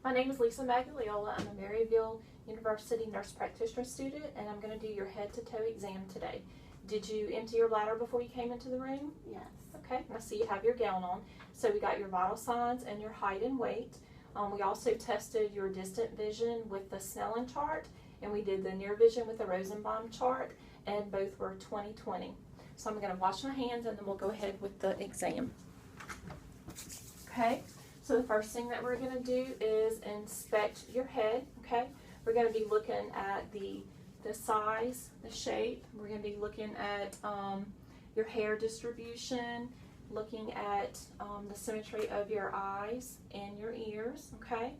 My name is Lisa Magaliola. I'm a Maryville University nurse practitioner student, and I'm going to do your head-to-toe exam today. Did you empty your bladder before you came into the room? Yes. Okay, I see you have your gown on. So we got your vital signs and your height and weight. We also tested your distant vision with the Snellen chart, and we did the near vision with the Rosenbaum chart, and both were 20/20. So I'm going to wash my hands, and then we'll go ahead with the exam. Okay, so the first thing that we're going to do is inspect your head. Okay, we're going to be looking at the size, the shape. We're going to be looking at your hair distribution, looking at the symmetry of your eyes and your ears. Okay,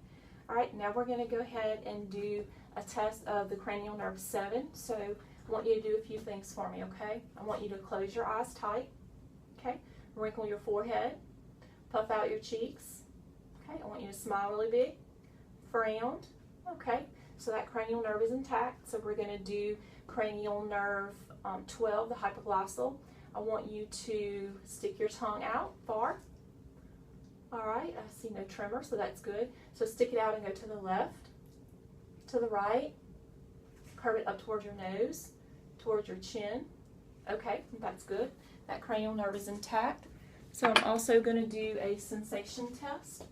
all right, now we're going to go ahead and do a test of the cranial nerve 7. So I want you to do a few things for me. Okay, I want you to close your eyes tight. Okay, wrinkle your forehead, puff out your cheeks. Okay, I want you to smile really big, frown. Okay, so that cranial nerve is intact. So we're going to do cranial nerve 12, the hypoglossal. I want you to stick your tongue out far. All right, I see no tremor, so that's good. So stick it out and go to the left, to the right, curve it up towards your nose, towards your chin. Okay, that's good. That cranial nerve is intact. So I'm also going to do a sensation test.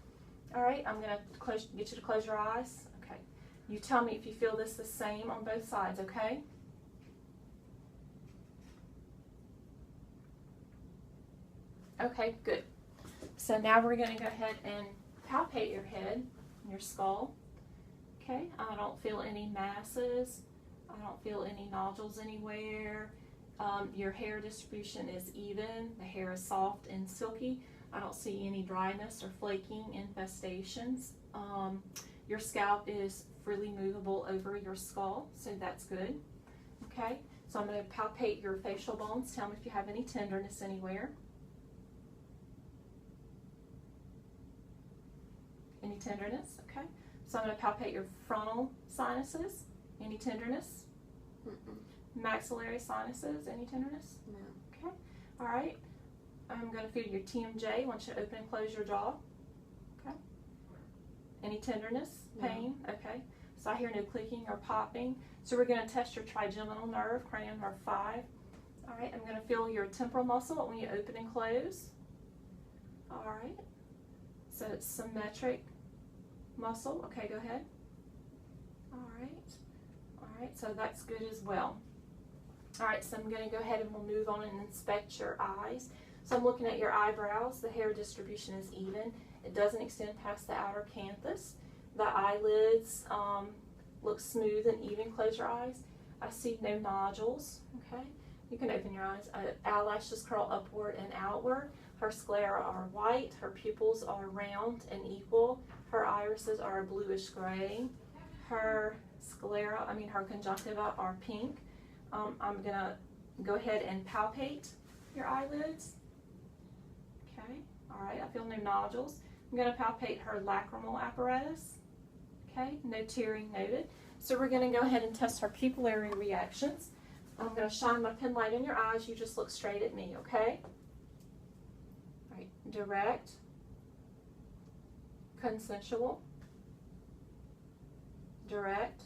All right, I'm going to get you to close your eyes. Okay, you tell me if you feel this the same on both sides, okay? Okay, good. So now we're going to go ahead and palpate your head, your skull. Okay, I don't feel any masses. I don't feel any nodules anywhere. Your hair distribution is even. The hair is soft and silky. I don't see any dryness or flaking infestations. Your scalp is freely movable over your skull, so that's good. Okay, so I'm going to palpate your facial bones. Tell me if you have any tenderness anywhere. Any tenderness? Okay. So I'm going to palpate your frontal sinuses. Any tenderness? Maxillary sinuses, any tenderness? No. Okay, all right. I'm going to feel your TMJ. I want you to open and close your jaw. Okay. Any tenderness, pain? No. Okay. So I hear no clicking or popping. So we're going to test your trigeminal nerve, cranial nerve 5. All right, I'm going to feel your temporal muscle when you open and close. All right. So it's symmetric muscle. Okay, go ahead. All right. All right, so that's good as well. All right, so I'm going to go ahead and we'll move on and inspect your eyes. So I'm looking at your eyebrows. The hair distribution is even. It doesn't extend past the outer canthus. The eyelids look smooth and even. Close your eyes. I see no nodules. Okay, you can open your eyes. Eyelashes curl upward and outward. Her sclera are white. Her pupils are round and equal. Her irises are bluish gray. Her her conjunctiva are pink. I'm going to go ahead and palpate your eyelids. Okay, all right, I feel no nodules. I'm going to palpate her lacrimal apparatus. Okay, no tearing noted. So we're going to go ahead and test her pupillary reactions. I'm going to shine my pen light in your eyes. You just look straight at me, okay? All right, direct, consensual, direct,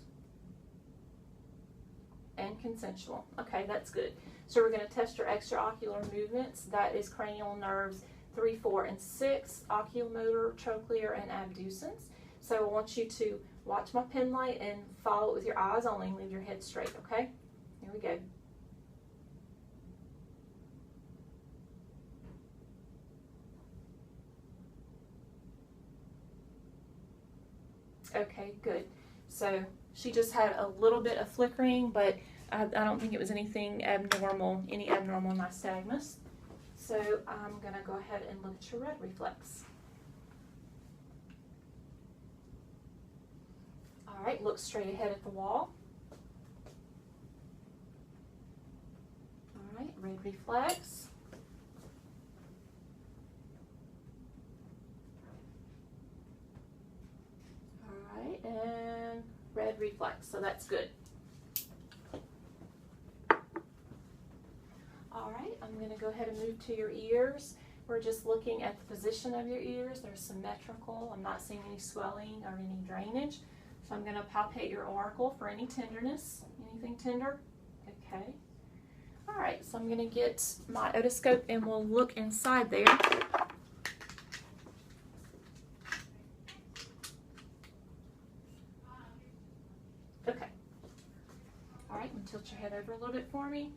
and consensual. Okay, that's good. So we're going to test your extraocular movements. That is cranial nerves 3, 4, and 6, oculomotor, trochlear, and abducens. So I want you to watch my pen light and follow it with your eyes only and leave your head straight, okay? Here we go. Okay, good. So she just had a little bit of flickering, but I don't think it was anything abnormal, any abnormal nystagmus. So I'm going to go ahead and look at your red reflex. All right, look straight ahead at the wall. All right, red reflex. All right, and red reflex, so that's good. All right, I'm going to go ahead and move to your ears. We're just looking at the position of your ears. They're symmetrical. I'm not seeing any swelling or any drainage. So I'm going to palpate your auricle for any tenderness. Anything tender? Okay. All right, so I'm going to get my otoscope and we'll look inside there. Okay. All right, and tilt your head over a little bit for me.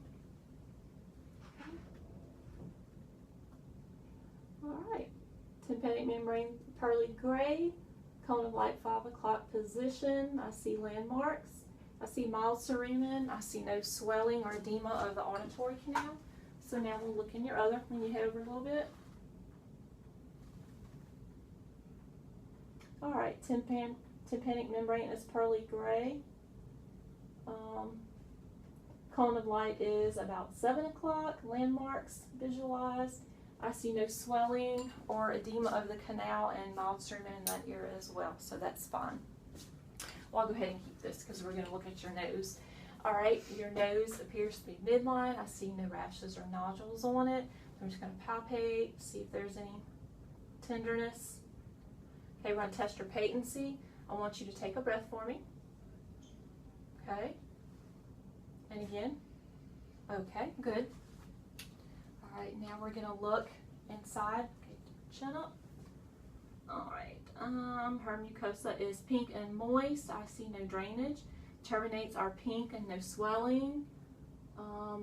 All right, tympanic membrane pearly gray, cone of light 5 o'clock position. I see landmarks. I see mild cerumen. I see no swelling or edema of the auditory canal. So now we'll look in your other when you head over a little bit. All right, tympanic membrane is pearly gray. Cone of light is about 7 o'clock. Landmarks visualized. I see no swelling or edema of the canal and mild cerumen in that area as well, so that's fine. Well, I'll go ahead and keep this because we're going to look at your nose. All right, your nose appears to be midline. I see no rashes or nodules on it. I'm just going to palpate, see if there's any tenderness. Okay, we're going to test your patency. I want you to take a breath for me. Okay. And again. Okay, good. All right, now we're going to look inside. Okay, chin up. All right, her mucosa is pink and moist. I see no drainage. Turbinates are pink and no swelling.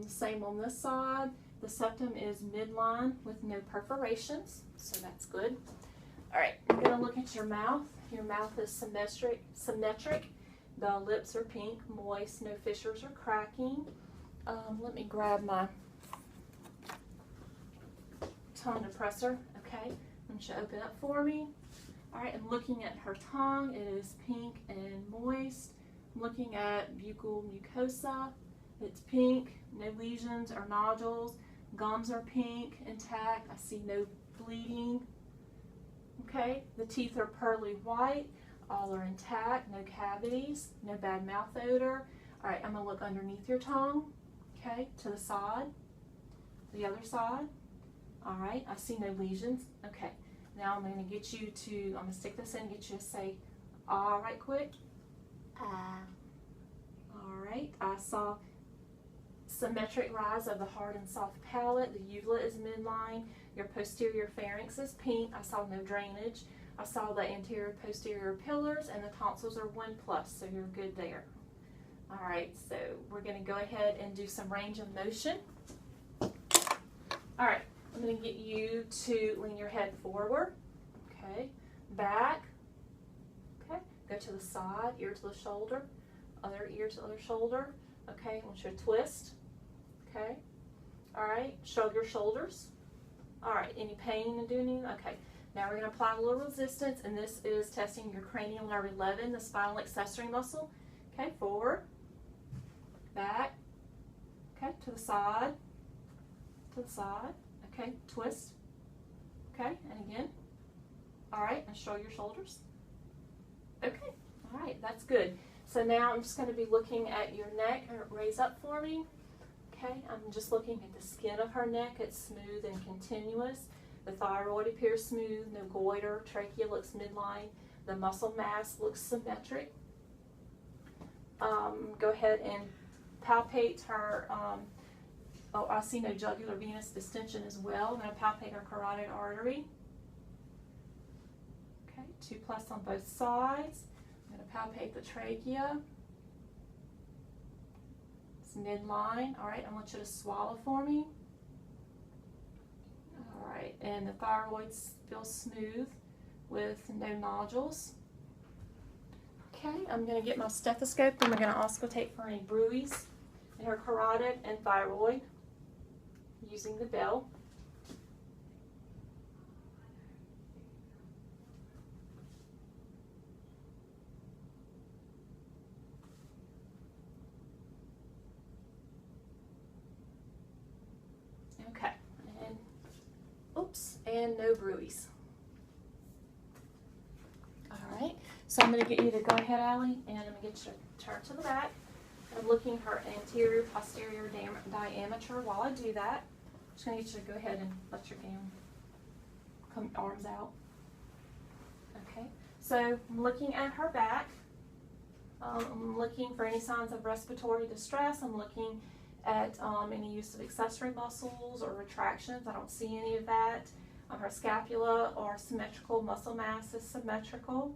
Same on this side. The septum is midline with no perforations, so that's good. All right, I'm going to look at your mouth. Your mouth is symmetric. The lips are pink, moist, no fissures or cracking. Let me grab my tongue depressor. Okay, and she'll open up for me. All right, I'm looking at her tongue. It is pink and moist. I'm looking at buccal mucosa. It's pink, no lesions or nodules. Gums are pink, intact. I see no bleeding. Okay, the teeth are pearly white. All are intact, no cavities, no bad mouth odor. All right, I'm gonna look underneath your tongue. Okay, to the side, the other side. All right, I see no lesions. Okay, now I'm going to get you to, I'm going to stick this in and get you to say, ah, right quick. Ah. All right, I saw symmetric rise of the hard and soft palate. The uvula is midline. Your posterior pharynx is pink. I saw no drainage. I saw the anterior posterior pillars and the tonsils are 1+, so you're good there. All right, so we're going to go ahead and do some range of motion. All right. I'm going to get you to lean your head forward, okay, back, okay, go to the side, ear to the shoulder, other ear to the other shoulder, okay, I want you to twist, okay, all right, shrug your shoulders, all right, any pain in doing anything, okay, now we're going to apply a little resistance, and this is testing your cranial nerve 11, the spinal accessory muscle, okay, forward, back, okay, to the side, okay, twist, okay, and again, all right, and shrug your shoulders, okay, all right, that's good. So now I'm just going to be looking at your neck. Raise up for me, okay, I'm just looking at the skin of her neck. It's smooth and continuous. The thyroid appears smooth, no goiter, trachea looks midline, the muscle mass looks symmetric. Go ahead and palpate her. Oh, I see no jugular venous distension as well. I'm going to palpate her carotid artery. Okay, 2+ on both sides. I'm going to palpate the trachea. It's midline. All right, I want you to swallow for me. All right, and the thyroid feels smooth with no nodules. Okay, I'm going to get my stethoscope and we're going to auscultate for any bruits in her carotid and thyroid using the bell. Okay, and oops, and no bruits. All right, so I'm going to get you to go ahead, Allie, and I'm going to get you to turn to the back. I'm looking her anterior posterior diameter while I do that. I'm just going to get you to go ahead and let your gown Come arms out. Okay, so I'm looking at her back. I'm looking for any signs of respiratory distress. I'm looking at any use of accessory muscles or retractions. I don't see any of that. Her scapula or symmetrical muscle mass is symmetrical.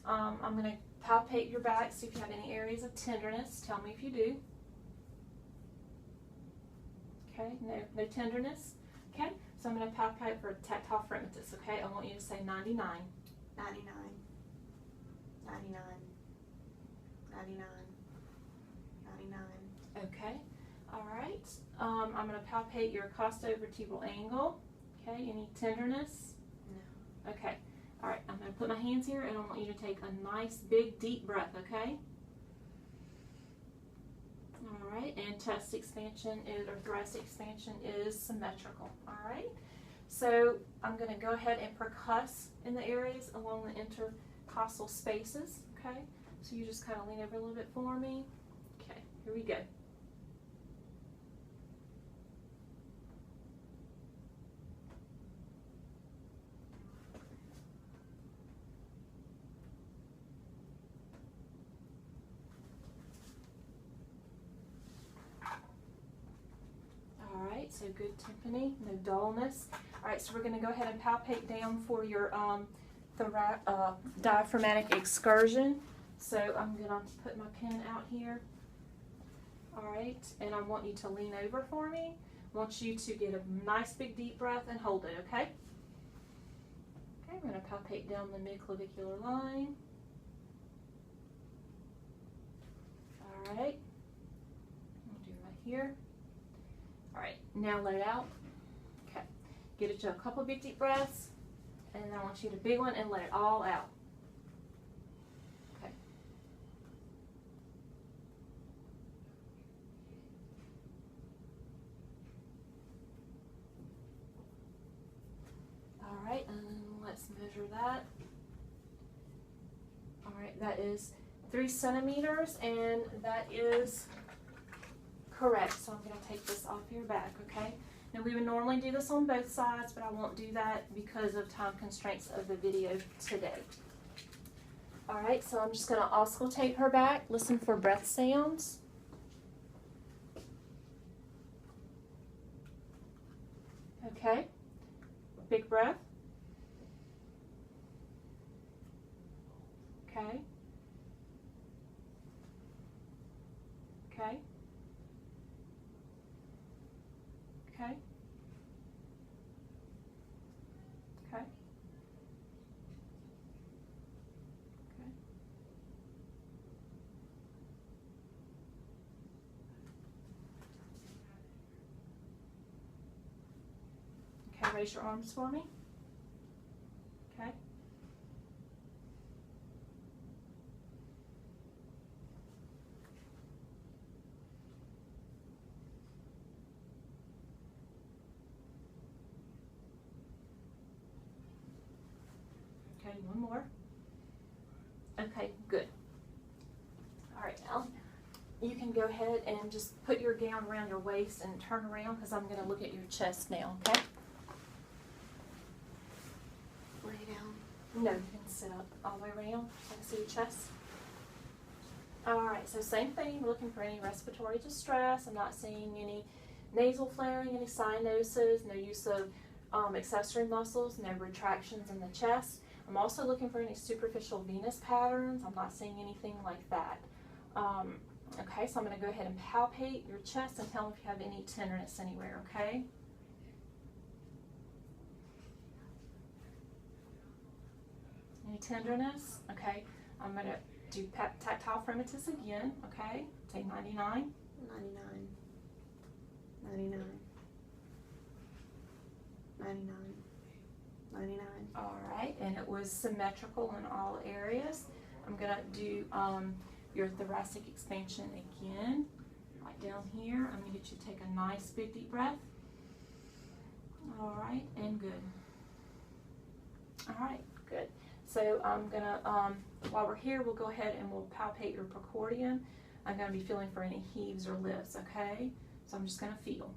I'm going to palpate your back, see if you have any areas of tenderness. Tell me if you do. Okay, no tenderness. Okay, so I'm going to palpate for tactile fremitus. Okay, I want you to say 99. 99, 99, 99, 99. Okay, all right. I'm going to palpate your costovertebral angle. Okay, any tenderness? No. Okay, all right. I'm going to put my hands here and I want you to take a nice big deep breath, okay? All right, and chest expansion or thoracic expansion is symmetrical, all right? So I'm going to go ahead and percuss in the areas along the intercostal spaces, okay? So you just kind of lean over a little bit for me. Okay, here we go. So good tympani, no dullness. All right, so we're going to go ahead and palpate down for your diaphragmatic excursion. So I'm going to put my pen out here. All right, and I want you to lean over for me. I want you to get a nice big deep breath and hold it, okay? Okay, we're going to palpate down the midclavicular line. All right, we'll do right here. All right, now let it out. Okay, get it to a couple big deep breaths, and then I want you to big one and let it all out. Okay. All right, and let's measure that. All right, that is 3 centimeters, and that is correct. So I'm going to take this off your back, okay? Now we would normally do this on both sides, but I won't do that because of time constraints of the video today. All right, so I'm just going to auscultate her back. Listen for breath sounds. Okay, big breath. Okay. Okay. Okay. Okay. Okay. Okay, raise your arms for me. Okay. Okay, one more. Okay, good. All right, now you can go ahead and just put your gown around your waist and turn around because I'm going to look at your chest now, okay? Lay down. No, you can sit up all the way around so I can see your chest. All right, so same thing. We're looking for any respiratory distress. I'm not seeing any nasal flaring, any cyanosis, no use of accessory muscles, no retractions in the chest. I'm also looking for any superficial venous patterns. I'm not seeing anything like that. Okay, so I'm going to go ahead and palpate your chest and tell me if you have any tenderness anywhere, okay? Any tenderness? Okay, I'm going to do tactile fremitus again, okay? Take 99. 99, 99, 99, 99. All right, and it was symmetrical in all areas. I'm going to do your thoracic expansion again, right down here. I'm going to get you to take a nice big deep breath. All right, and good. All right, good. So I'm going to, while we're here, we'll go ahead and we'll palpate your precordium. I'm going to be feeling for any heaves or lifts, okay? So I'm just going to feel.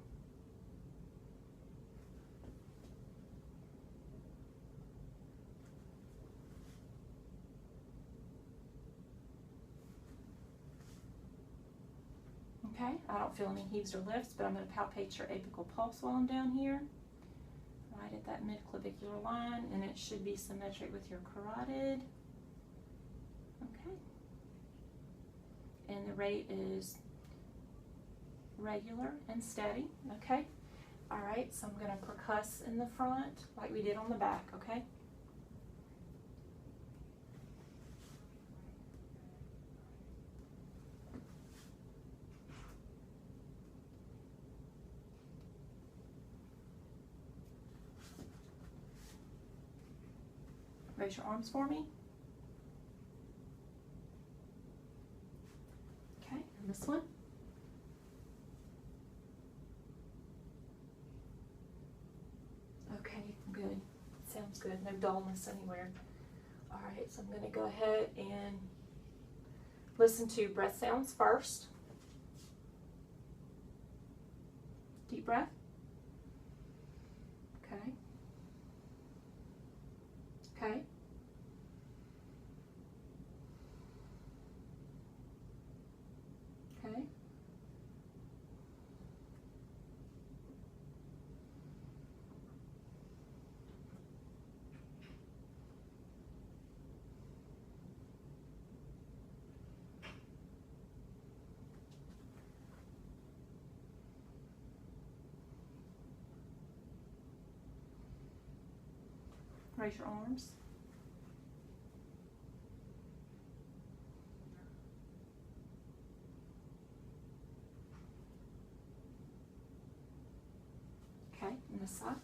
Okay, I don't feel any heaves or lifts, but I'm going to palpate your apical pulse while I'm down here. Right at that mid-clavicular line, and it should be symmetric with your carotid. Okay. And the rate is regular and steady, okay? All right, so I'm going to percuss in the front like we did on the back, okay? Raise your arms for me. Okay, and this one. Okay, good. Sounds good. No dullness anywhere. All right, so I'm going to go ahead and listen to breath sounds first. Deep breath. Okay. Okay. Okay. Raise your arms. Okay, and this side.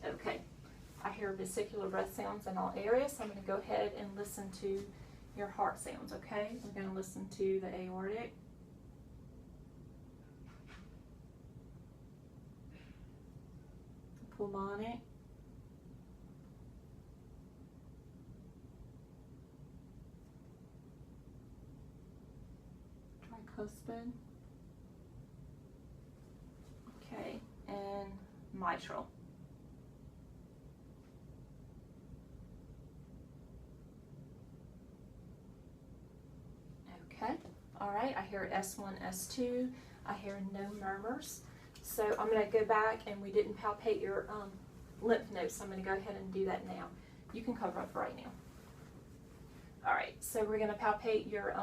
Okay, I hear vesicular breath sounds in all areas, so I'm going to go ahead and listen to your heart sounds, okay? We're going to listen to the aortic, pulmonic, tricuspid, okay, and mitral. Okay, all right, I hear S1, S2, I hear no murmurs. So I'm going to go back, and we didn't palpate your lymph nodes, so I'm going to go ahead and do that now. You can cover up right now. All right, so we're going to palpate your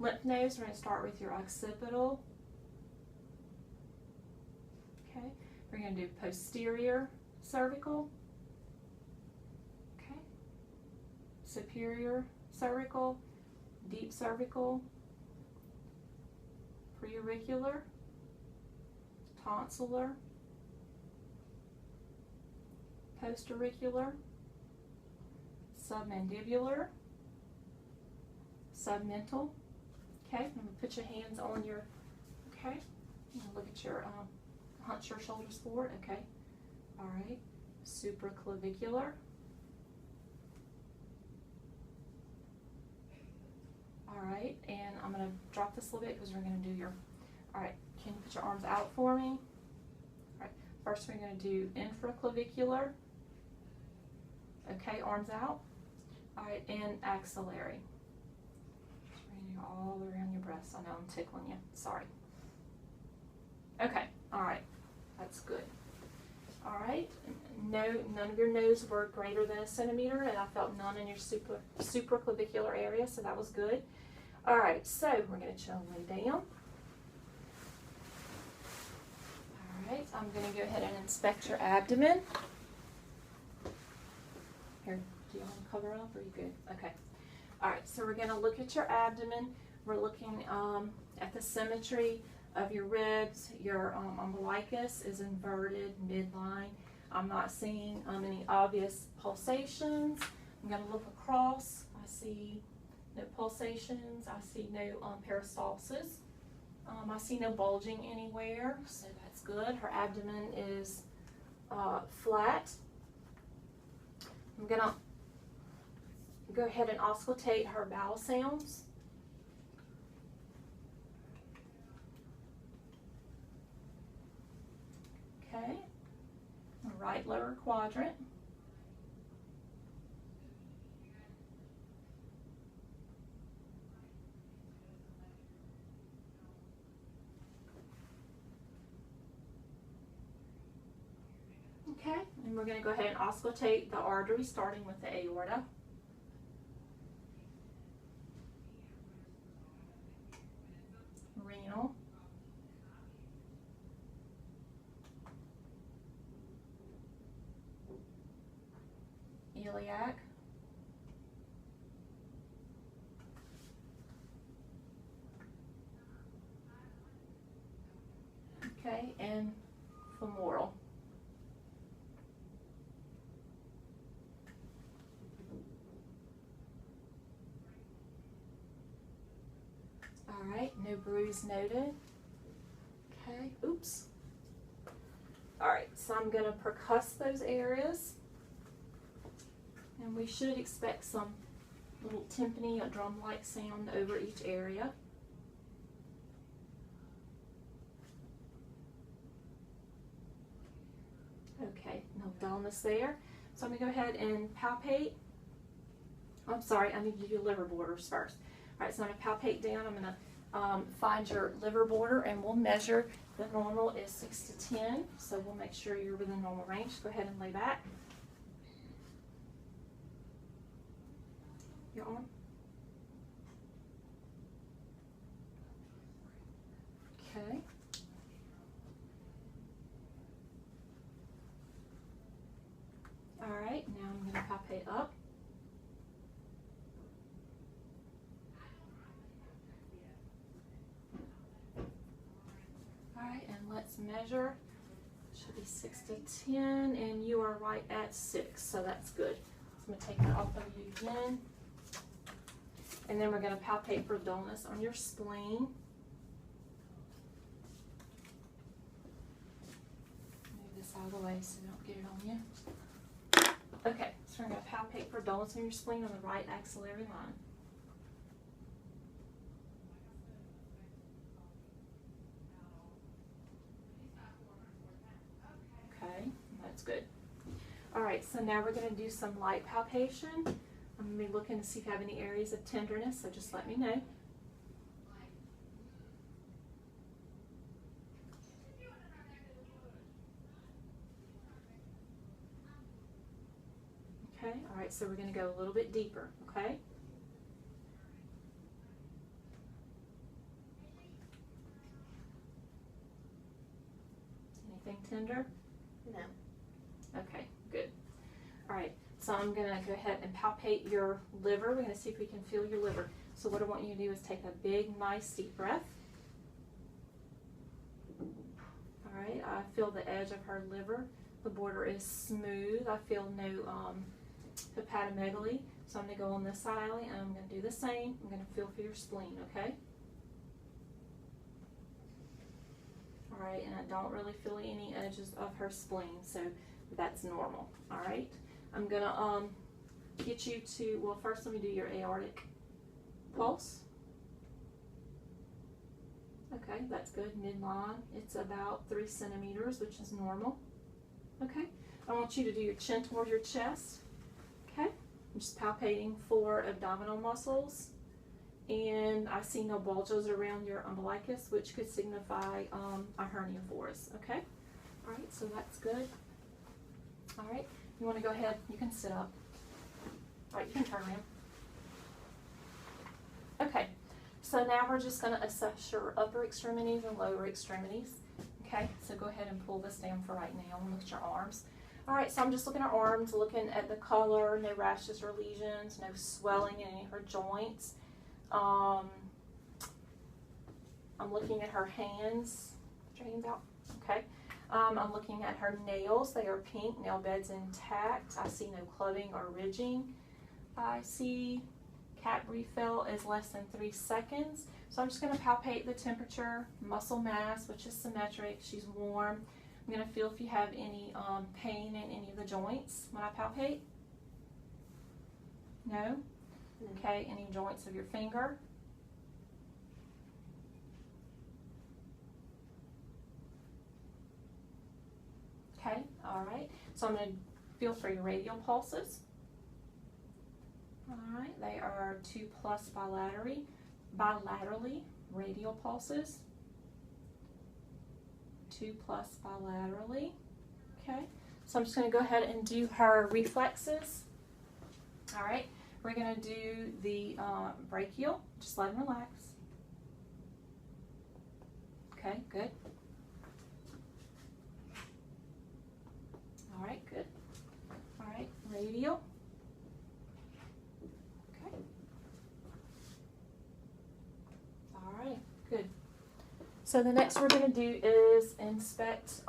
lymph nodes. We're going to start with your occipital. Okay, we're going to do posterior cervical. Okay, superior cervical, deep cervical, preauricular, tonsillar, postauricular, submandibular, submental. Okay, I'm going to put your hands on your, okay, I'm going to look at your, hunch your shoulders forward, okay, all right, supraclavicular, all right, and I'm going to drop this a little bit because we're going to do your, all right, can you put your arms out for me? All right, first we're going to do infraclavicular, okay, arms out, all right, and axillary. All around your breasts. I know I'm tickling you. Sorry. Okay. All right. That's good. All right. No, none of your nodes were greater than 1 centimeter, and I felt none in your supraclavicular area, so that was good. All right. So we're going to chill and lay down. All right. I'm going to go ahead and inspect your abdomen. Here. Do you want to cover up, or are you good? Okay. All right, so we're going to look at your abdomen. We're looking at the symmetry of your ribs. Your umbilicus is inverted midline. I'm not seeing any obvious pulsations. I'm going to look across. I see no pulsations. I see no peristalsis. I see no bulging anywhere, so that's good. Her abdomen is flat. I'm going to go ahead and auscultate her bowel sounds. Okay. All right lower quadrant. Okay, and we're going to go ahead and auscultate the artery starting with the aorta. Renal. Iliac. Okay, and femoral. Alright, no bruise noted. Okay, oops. Alright, so I'm going to percuss those areas. And we should expect some little timpani, a drum-like sound over each area. Okay, no dullness there. So I'm going to go ahead and palpate. I'm sorry, I need to do liver borders first. Alright, so I'm going to palpate down. I'm going to find your liver border, and we'll measure. The normal is 6 to 10, so we'll make sure you're within normal range. Go ahead and lay back. Your arm. Okay. Alright, now I'm going to palpate up. Alright, and let's measure. Should be 6 to 10, and you are right at 6, so that's good. So I'm going to take that off of you again. And then we're going to palpate for dullness on your spleen. Move this out of the way so you don't get it on you. Okay, so we're going to palpate for dullness on your spleen on the right axillary line. Okay, that's good. Alright, so now we're going to do some light palpation. I'm going to be looking to see if you have any areas of tenderness, so just let me know. Okay, alright, so we're going to go a little bit deeper, okay? Anything tender? No. Okay, good. Alright, so I'm going to go ahead and palpate your liver. We're going to see if we can feel your liver. So what I want you to do is take a big, nice, deep breath. Alright, I feel the edge of her liver. The border is smooth. I feel no hepatomegaly. So I'm going to go on this side, and I'm going to do the same. I'm going to feel for your spleen, okay? Alright, and I don't really feel any edges of her spleen, so that's normal. Alright, I'm going to get you to, well, first let me do your aortic pulse. Okay, that's good. Midline, it's about 3 centimeters, which is normal. Okay, I want you to do your chin toward your chest. Okay, I'm just palpating for abdominal muscles, and I see no bulges around your umbilicus, which could signify a hernia for us. Okay, all right, so that's good. All right, you want to go ahead, you can sit up. All right, you can turn around. Okay, so now we're just going to assess your upper extremities and lower extremities. Okay, so go ahead and pull this down for right now and look at your arms. All right, so I'm just looking at her arms, looking at the color, no rashes or lesions, no swelling in any of her joints. I'm looking at her hands. Put your hands out. Okay. I'm looking at her nails. They are pink, nail beds intact. I see no clubbing or ridging. I see cap refill is less than 3 seconds. So I'm just going to palpate the temperature, muscle mass, which is symmetric. She's warm. I'm going to feel if you have any pain in any of the joints when I palpate. No? Okay, any joints of your finger? Okay, all right. So I'm going to feel for your radial pulses. All right, they are 2+ bilaterally radial pulses. 2+ bilaterally. Okay, so I'm just going to go ahead and do her reflexes. All right, we're going to do the brachial. Just let them relax. Okay, good. All right, good. All right, radial. Okay. All right, good. So the next we're going to do is inspect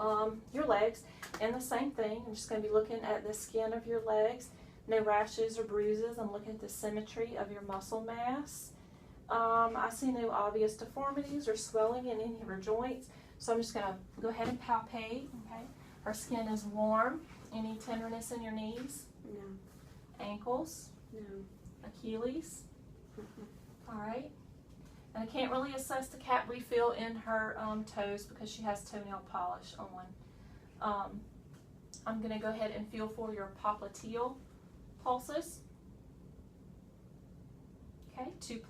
your legs, and the same thing. I'm just going to be looking at the skin of your legs. No rashes or bruises. I'm looking at the symmetry of your muscle mass. I see no obvious deformities or swelling in any of her joints. So I'm just going to go ahead and palpate. Okay. Her skin is warm. Any tenderness in your knees? No. Ankles? No. Achilles? Mm-mm. All right. And I can't really assess the capillary feel in her toes because she has toenail polish on. I'm going to go ahead and feel for your popliteal pulses. Okay, 2+.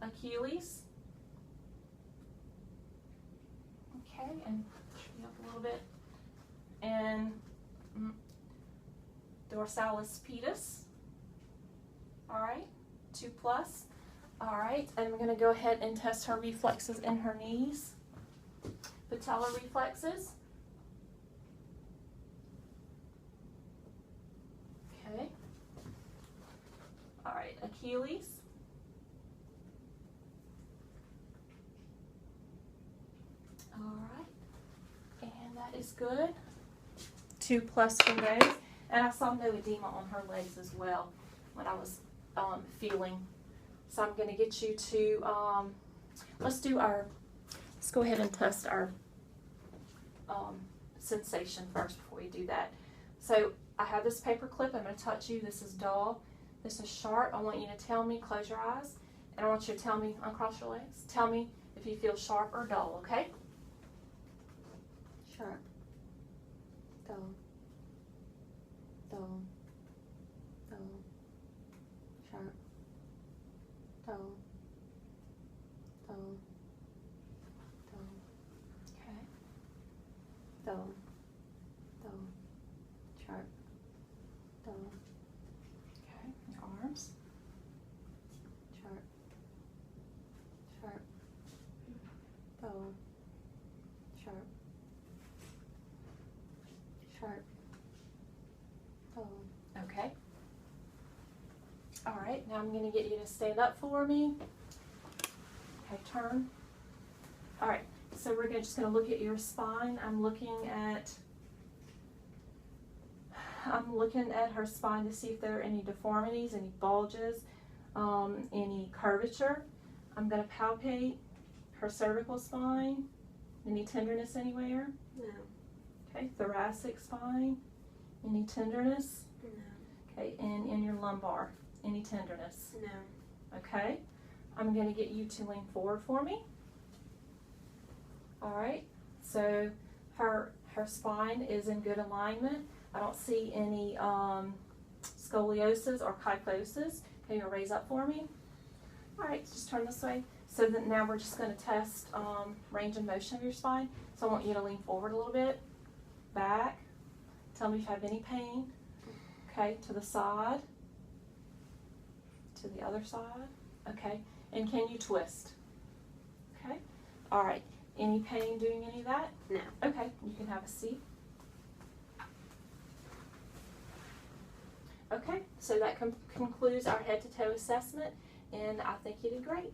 Achilles. Okay, and up a little bit. And dorsalis pedis. All right, 2+. All right, and we're going to go ahead and test her reflexes in her knees. Patellar reflexes. Okay. All right, Achilles. All right, and that is good. 2+ for those. And I saw no edema on her legs as well when I was feeling. So I'm going to get you to, let's go ahead and test our sensation first before we do that. So I have this paper clip. I'm going to touch you. This is dull. This is sharp. I want you to tell me, close your eyes, and I want you to tell me, uncross your legs. Tell me if you feel sharp or dull, okay? Sharp. Dull. Dull. Dull. Sharp. Dull. Dull. Dull. Okay. Dull. Dull. Sharp. Dull. Okay. Your arms. Sharp. Sharp. Dull. Sharp. Sharp. Dull. Okay. All right. Now I'm going to get you to stand up for me. Okay. Turn. All right. So we're just going to look at your spine. I'm looking at her spine to see if there are any deformities, any bulges, any curvature. I'm going to palpate her cervical spine. Any tenderness anywhere? No. Okay. Thoracic spine. Any tenderness? No. Okay. And in your lumbar, any tenderness? No. Okay. I'm going to get you to lean forward for me. All right. So her spine is in good alignment. I don't see any scoliosis or kyphosis. Can you raise up for me? All right. Just turn this way. So then now we're just going to test range and motion of your spine. So I want you to lean forward a little bit, back. Tell me if you have any pain. Okay. To the side. To the other side. Okay. And can you twist? Okay. All right. Any pain doing any of that? No. Okay. You can have a seat. Okay. So that concludes our head-to-toe assessment, and I think you did great.